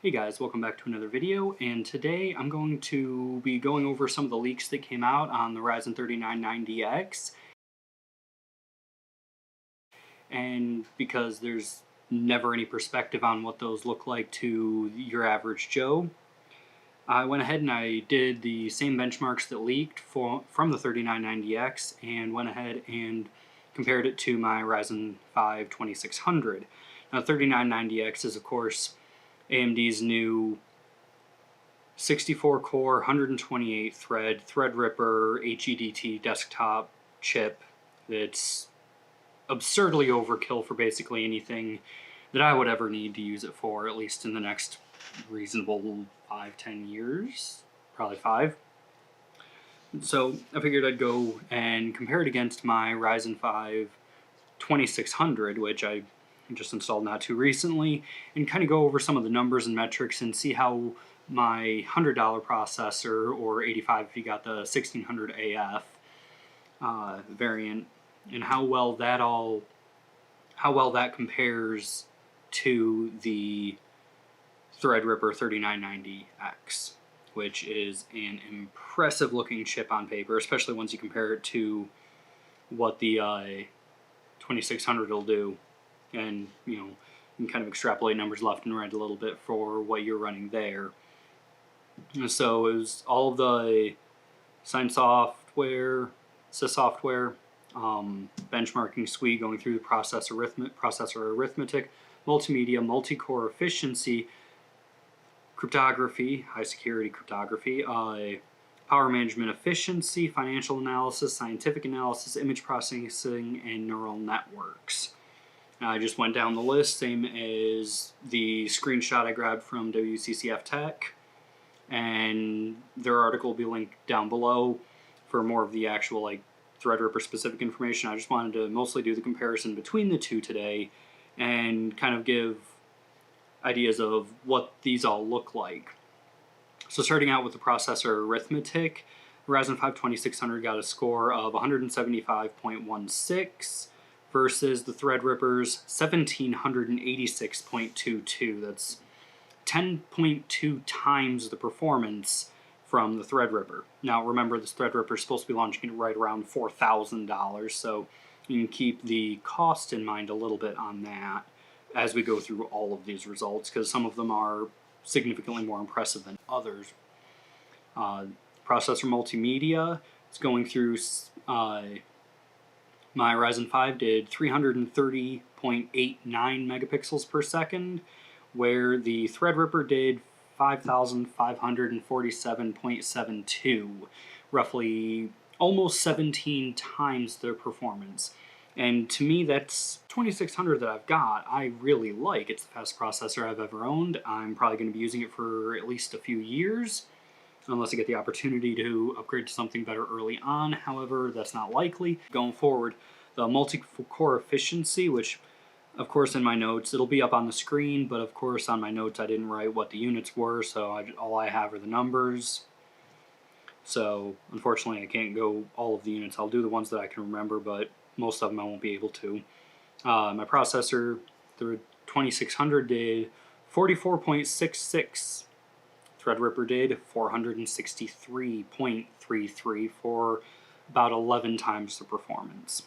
Hey guys, welcome back to another video, and today I'm going to be going over some of the leaks that came out on the Ryzen 3990X. And because there's never any perspective on what those look like to your average Joe, I went ahead and I did the same benchmarks that leaked from the 3990X and went ahead and compared it to my Ryzen 5 2600. Now, 3990X is, of course, AMD's new 64-core, 128-thread Threadripper HEDT desktop chip that's absurdly overkill for basically anything that I would ever need to use it for, at least in the next reasonable 5-10 years, probably 5. So I figured I'd go and compare it against my Ryzen 5 2600, which I just installed not too recently, and kind of go over some of the numbers and metrics and see how my $100 processor, or 85 if you got the 1600 AF variant, and how well that compares to the Threadripper 3990X, which is an impressive looking chip on paper, especially once you compare it to what the 2600 will do. And, you can kind of extrapolate numbers left and right a little bit for what you're running there. And so it was all of the sys software, benchmarking suite, going through the processor arithmetic, multimedia, multi-core efficiency, cryptography, high security cryptography, power management efficiency, financial analysis, scientific analysis, image processing, and neural networks. I just went down the list, same as the screenshot I grabbed from WCCFTech, and their article will be linked down below for more of the actual Threadripper specific information. I just wanted to mostly do the comparison between the two today and kind of give ideas of what these all look like. So starting out with the processor arithmetic, Ryzen 5 2600 got a score of 175.16 versus the Threadripper's 1786.22. That's 10.2 times the performance from the Threadripper. Now remember, this Threadripper is supposed to be launching at right around $4,000, so you can keep the cost in mind a little bit on that as we go through all of these results, because some of them are significantly more impressive than others. Processor multimedia is going through. My Ryzen 5 did 330.89 megapixels per second, where the Threadripper did 5,547.72, roughly almost 17 times their performance. And to me, that's 2600 that I've got. I really like. It's the fastest processor I've ever owned. I'm probably going to be using it for at least a few years, unless I get the opportunity to upgrade to something better early on. However, that's not likely. Going forward, the multi-core efficiency, which of course in my notes, it'll be up on the screen, but of course on my notes I didn't write what the units were, so all I have are the numbers. So unfortunately I can't go all of the units. I'll do the ones that I can remember, but most of them I won't be able to. My processor, the 2600 did 44.66. Threadripper did 463.33 for about 11 times the performance.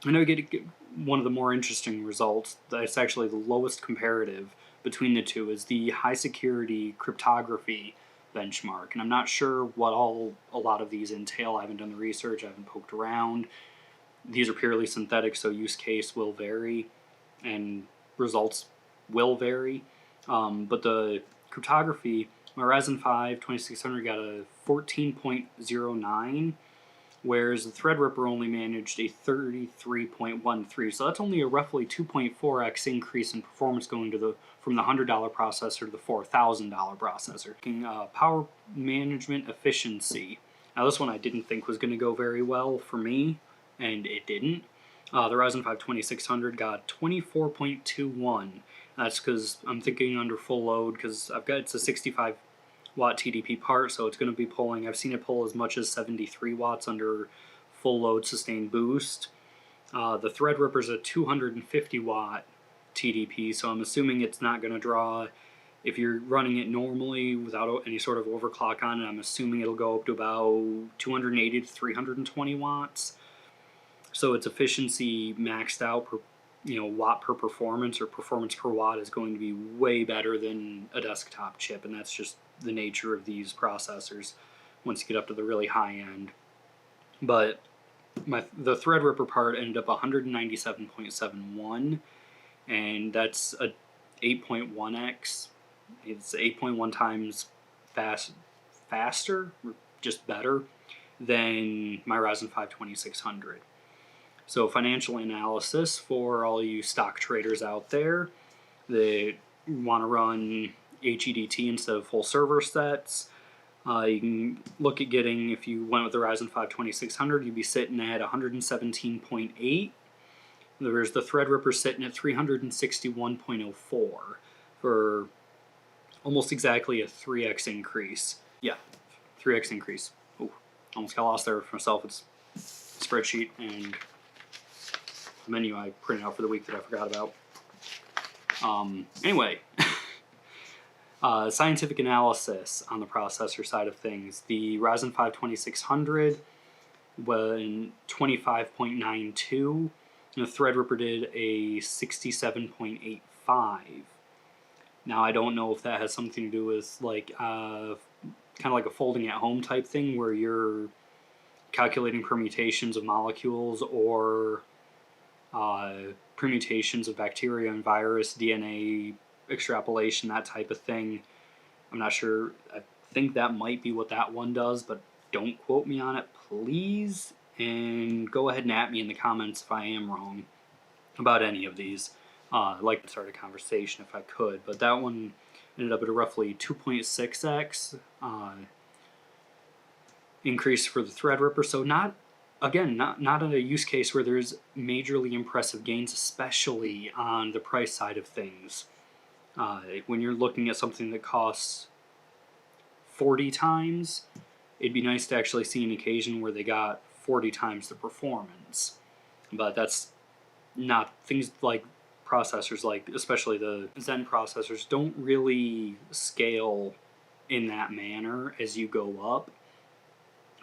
I know you get one of the more interesting results. That's actually the lowest comparative between the two, is the high security cryptography benchmark. And I'm not sure what a lot of these entail. I haven't done the research, I haven't poked around. These are purely synthetic, so use case will vary and results will vary. But the cryptography, my Ryzen 5 2600 got a 14.09, whereas the Threadripper only managed a 33.13. So that's only a roughly 2.4x increase in performance going to from the $100 processor to the $4,000 processor. Power management efficiency. Now this one I didn't think was going to go very well for me, and it didn't. The Ryzen 5 2600 got 24.21. That's because I'm thinking under full load, because it's a 65 watt TDP part, so it's going to be pulling, I've seen it pull as much as 73 watts under full load sustained boost. The Threadripper's a 250 watt TDP, so I'm assuming it's not going to draw If you're running it normally without any sort of overclock on it, I'm assuming it'll go up to about 280 to 320 watts. So its efficiency maxed out per, watt per performance or performance per watt is going to be way better than a desktop chip, and that's just the nature of these processors once you get up to the really high end. But the Threadripper part ended up 197.71, and that's a 8.1x. It's 8.1 times faster, or just better, than my Ryzen 5 2600. So financial analysis for all you stock traders out there that want to run HEDT instead of full server sets, you can look at getting, if you went with the Ryzen 5 2600, you'd be sitting at 117.8. There's the Threadripper sitting at 361.04 for almost exactly a 3x increase. Yeah, 3x increase. Ooh, almost got lost there for myself. It's a spreadsheet and a menu I printed out for the week that I forgot about. Anyway, scientific analysis on the processor side of things. The Ryzen 5 2600 was 25.92. The Threadripper did a 67.85. Now I don't know if that has something to do with like kind of like a folding at home type thing where you're calculating permutations of molecules or permutations of bacteria and virus, DNA extrapolation, that type of thing. I'm not sure. I think that might be what that one does, but don't quote me on it, please. And go ahead and at me in the comments if I am wrong about any of these. I'd like to start a conversation if I could, but that one ended up at a roughly 2.6x increase for the Threadripper. So not a use case where there's majorly impressive gains, especially on the price side of things. When you're looking at something that costs 40 times, it'd be nice to actually see an occasion where they got 40 times the performance. But that's not, things like processors, like especially the Zen processors, don't really scale in that manner as you go up,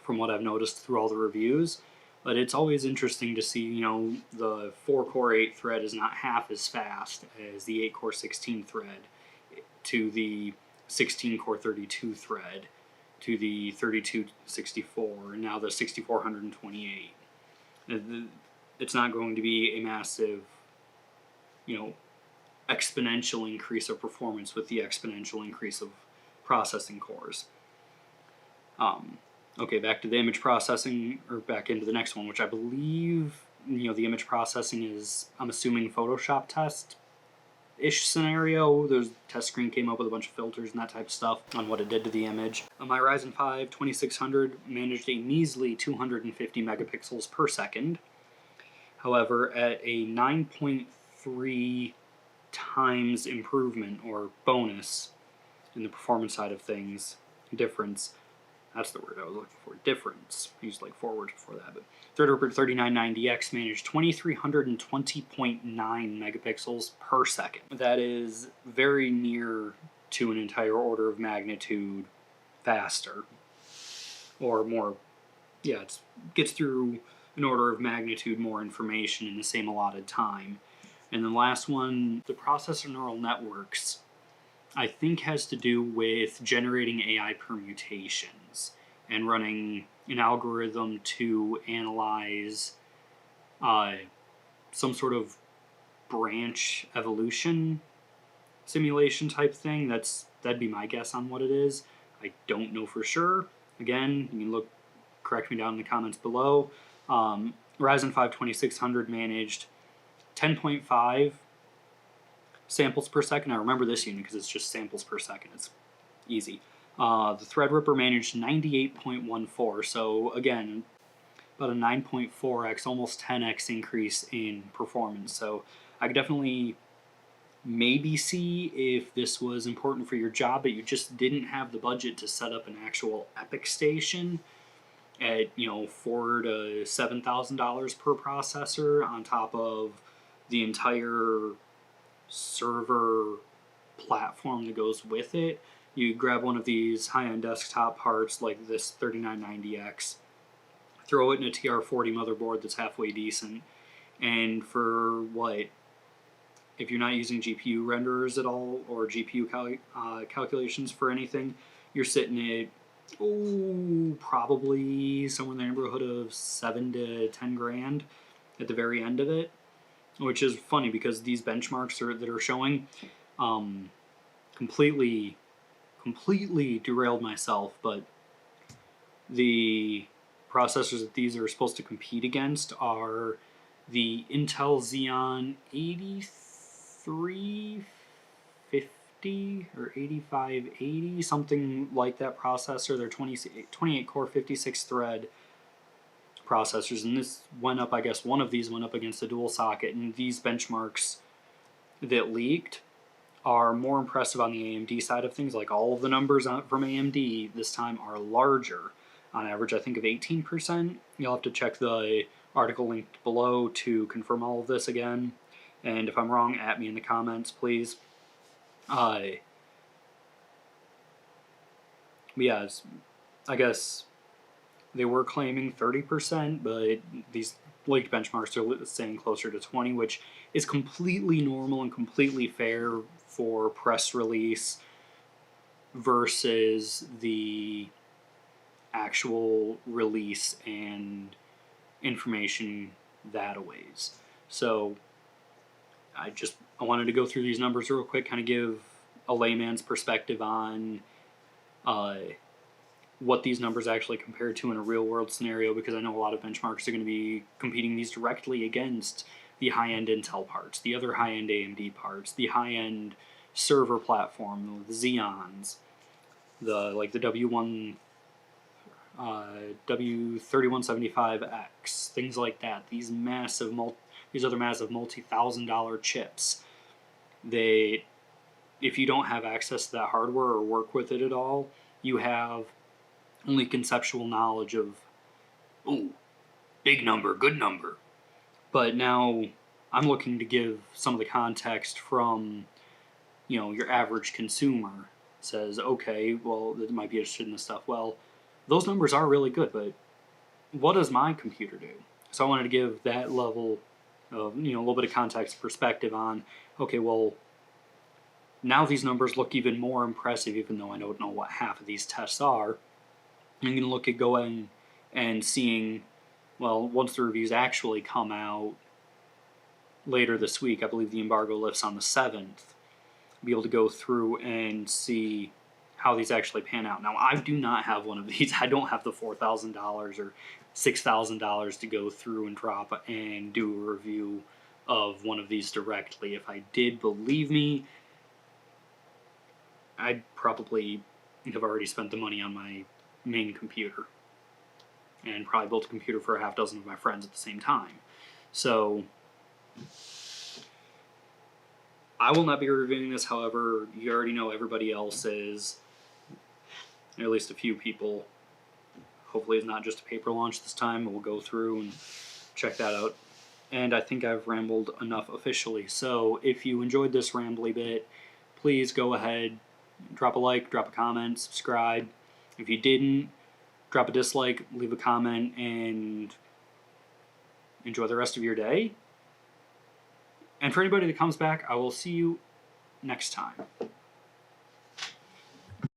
from what I've noticed through all the reviews. But it's always interesting to see, the 4-core 8 thread is not half as fast as the 8-core 16 thread, to the 16-core 32 thread, to the 3264, and now the 6428. It's not going to be a massive, exponential increase of performance with the exponential increase of processing cores. Okay, back to the image processing, or back into the next one, which I believe, the image processing is, I'm assuming, Photoshop test-ish scenario. The test screen came up with a bunch of filters and that type of stuff on what it did to the image. My Ryzen 5 2600 managed a measly 250 megapixels per second. However, at a 9.3 times improvement, or bonus, in the performance side of things, difference, that's the word I was looking for, difference. I used like 4 words before that, but Threadripper 3990X managed 2320.9 megapixels per second. That is very near to an entire order of magnitude faster, or more. Yeah, it gets through an order of magnitude more information in the same allotted time. And the last one, the processor neural networks, I think has to do with generating AI permutations and running an algorithm to analyze some sort of branch evolution simulation type thing. That'd be my guess on what it is. I don't know for sure. Again, you can correct me down in the comments below. Ryzen 5 2600 managed 10.5 samples per second. I remember this unit because it's just samples per second. It's easy. The Threadripper managed 98.14, so again, about a 9.4x, almost 10x increase in performance. So I could definitely maybe see if this was important for your job, but you just didn't have the budget to set up an actual EPIC station at $4,000 to $7,000 per processor on top of the entire server platform that goes with it. You grab one of these high-end desktop parts like this 3990X, throw it in a TR40 motherboard that's halfway decent, and for what, if you're not using GPU renderers at all or GPU calculations for anything, you're sitting at probably somewhere in the neighborhood of 7 to 10 grand at the very end of it, which is funny because these benchmarks that are showing completely derailed myself, but the processors that these are supposed to compete against are the Intel Xeon 8350 or 8580, something like that processor. They're 28 core 56 thread processors, and this went up, I guess one of these went up against a dual socket, and these benchmarks that leaked are more impressive on the AMD side of things. Like, all of the numbers from AMD this time are larger, on average I think of 18%. You'll have to check the article linked below to confirm all of this again, and if I'm wrong, at me in the comments, please. Yeah, I guess they were claiming 30%, but these leaked benchmarks are saying closer to 20, which is completely normal and completely fair for press release versus the actual release and information that-a-ways. So I wanted to go through these numbers real quick, kind of give a layman's perspective on what these numbers actually compare to in a real-world scenario, because I know a lot of benchmarks are going to be competing these directly against the high-end Intel parts, the other high-end AMD parts, the high-end server platform, the Xeons, the W3175X, things like that. These other massive multi-$1,000 chips. If you don't have access to that hardware or work with it at all, you have only conceptual knowledge of, big number, good number. But now I'm looking to give some of the context from, your average consumer. Says, okay, well, they might be interested in this stuff. Well, those numbers are really good, but what does my computer do? So I wanted to give that level of, a little bit of context perspective on, okay, well, now these numbers look even more impressive, even though I don't know what half of these tests are. I'm going to look at going and seeing, well, once the reviews actually come out later this week, I believe the embargo lifts on the 7th, be able to go through and see how these actually pan out. Now, I do not have one of these. I don't have the $4,000 or $6,000 to go through and drop and do a review of one of these directly. If I did, believe me, I'd probably have already spent the money on my main computer and probably built a computer for a half dozen of my friends at the same time. So I will not be reviewing this. However, you already know everybody else is, or at least a few people. Hopefully it's not just a paper launch this time. We'll go through and check that out. And I think I've rambled enough officially. So if you enjoyed this rambly bit, please go ahead, drop a like, drop a comment, subscribe. If you didn't, drop a dislike, leave a comment, and enjoy the rest of your day. And for anybody that comes back, I will see you next time.